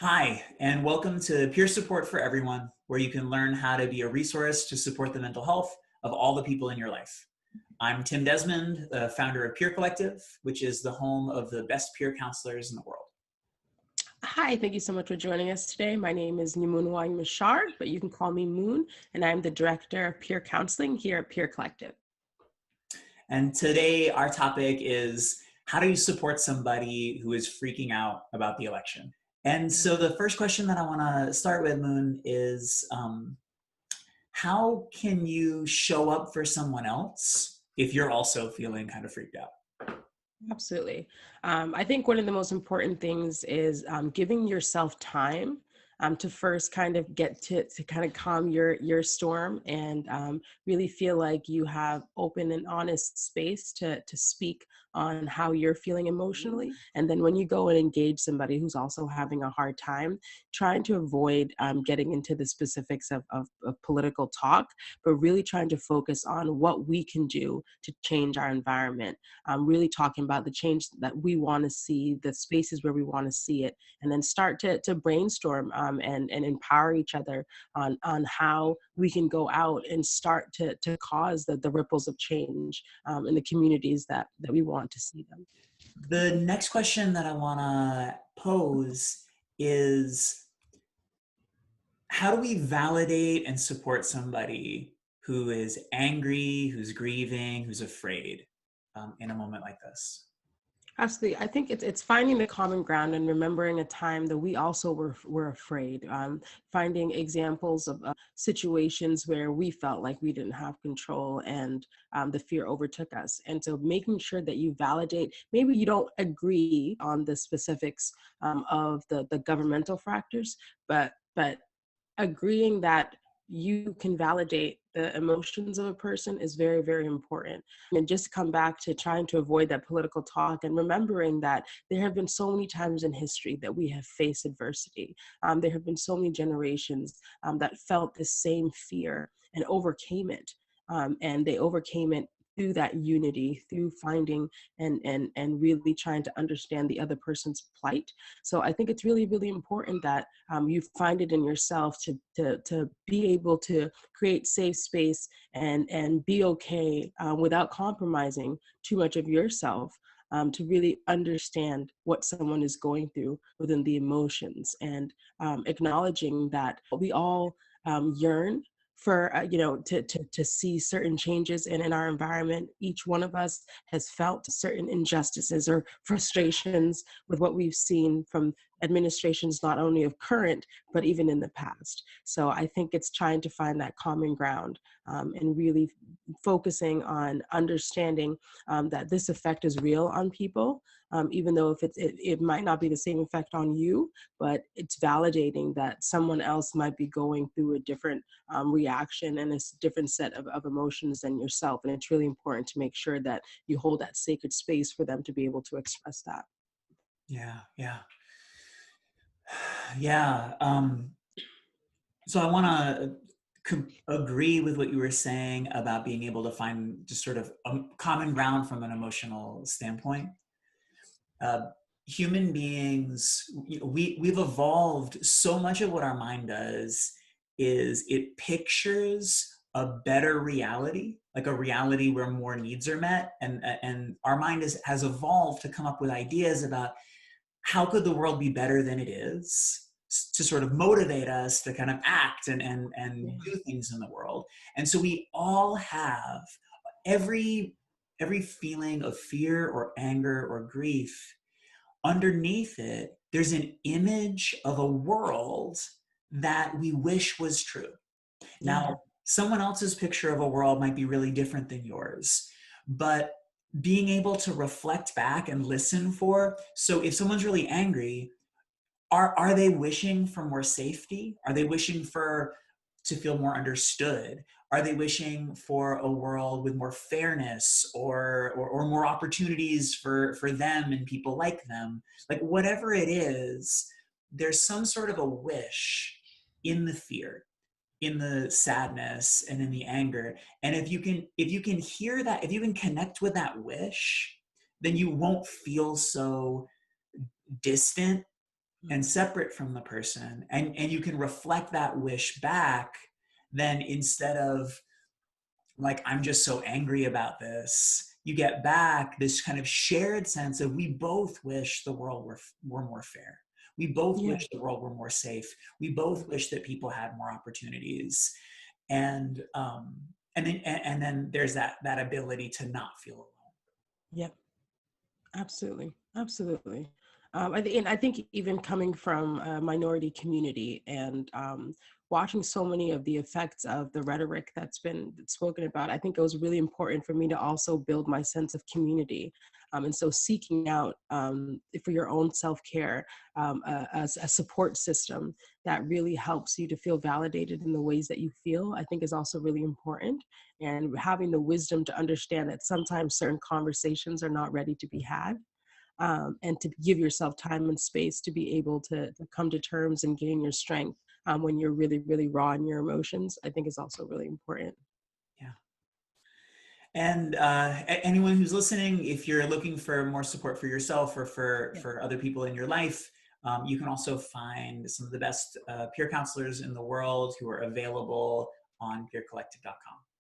Hi, and welcome to Peer Support for Everyone, where you can learn how to be a resource to support the mental health of all the people in your life. I'm Tim Desmond, the founder of Peer Collective, which is the home of the best peer counselors in the world. Hi, thank you so much for joining us today. My name is Nguany Machar, but you can call me Moon, and I'm the Director of Peer Counseling here at Peer Collective. And today, our topic is how do you support somebody who is freaking out about the election? And so, the first question that I want to start with, Moon, is how can you show up for someone else if you're also feeling kind of freaked out? Absolutely. I think one of the most important things is giving yourself time to first kind of get to kind of calm your storm and really feel like you have open and honest space to speak on how you're feeling emotionally. And then when you go and engage somebody who's also having a hard time, trying to avoid getting into the specifics of political talk, but really trying to focus on what we can do to change our environment, really talking about the change that we want to see, the spaces where we want to see it, and then start to brainstorm and empower each other on how we can go out and start to cause the ripples of change in the communities that we want to see them. The next question that I want to pose is how do we validate and support somebody who is angry, who's grieving, who's afraid in a moment like this? Absolutely. I think it's finding the common ground and remembering a time that we also were afraid. Finding examples of situations where we felt like we didn't have control and the fear overtook us. And so making sure that you validate, maybe you don't agree on the specifics of the governmental factors, but agreeing that you can validate the emotions of a person is very, very important. And just come back to trying to avoid that political talk and remembering that there have been so many times in history that we have faced adversity. There have been so many generations that felt the same fear and overcame it. And they overcame it through that unity, through finding and really trying to understand the other person's plight. So I think it's really, really important that you find it in yourself to be able to create safe space and be okay without compromising too much of yourself. To really understand what someone is going through within the emotions and acknowledging that we all yearn for to see certain changes in our environment. Each one of us has felt certain injustices or frustrations with what we've seen from administrations, not only of current but even in the past. So I think it's trying to find that common ground and really focusing on understanding that this effect is real on people, even though if it might not be the same effect on you, but it's validating that someone else might be going through a different reaction and a different set of emotions than yourself. And it's really important to make sure that you hold that sacred space for them to be able to express that. Yeah, yeah, yeah. So I want to agree with what you were saying about being able to find just sort of a common ground from an emotional standpoint. Uh, Human beings, we've evolved. So much of what our mind does is it pictures a better reality, like a reality where more needs are met, and our mind has evolved to come up with ideas about how could the world be better than it is, to sort of motivate us to kind of act and Yeah. do things in the world. And so we all have every every feeling of fear or anger or grief. Underneath it, there's an image of a world that we wish was true. Yeah. Now, someone else's picture of a world might be really different than yours, but being able to reflect back and listen for, so if someone's really angry, are they wishing for more safety? Are they wishing for to feel more understood? Are they wishing for a world with more fairness or more opportunities for them and people like them? Like whatever it is, there's some sort of a wish in the fear, in the sadness, and in the anger. And if you can hear that, if you can connect with that wish, then you won't feel so distant and separate from the person, and you can reflect that wish back, then instead of like, I'm just so angry about this, you get back this kind of shared sense of we both wish the world were more fair. We both Yeah. wish the world were more safe. We both wish that people had more opportunities. And then there's that ability to not feel alone. Yep. Absolutely, absolutely. And I think even coming from a minority community and watching so many of the effects of the rhetoric that's been spoken about, I think it was really important for me to also build my sense of community. And so seeking out for your own self-care, a support system that really helps you to feel validated in the ways that you feel, I think is also really important. And having the wisdom to understand that sometimes certain conversations are not ready to be had, and to give yourself time and space to be able to come to terms and gain your strength when you're really, really raw in your emotions, I think is also really important. Yeah. And anyone who's listening, if you're looking for more support for yourself or Yeah. for other people in your life, you can also find some of the best peer counselors in the world who are available on peercollective.com.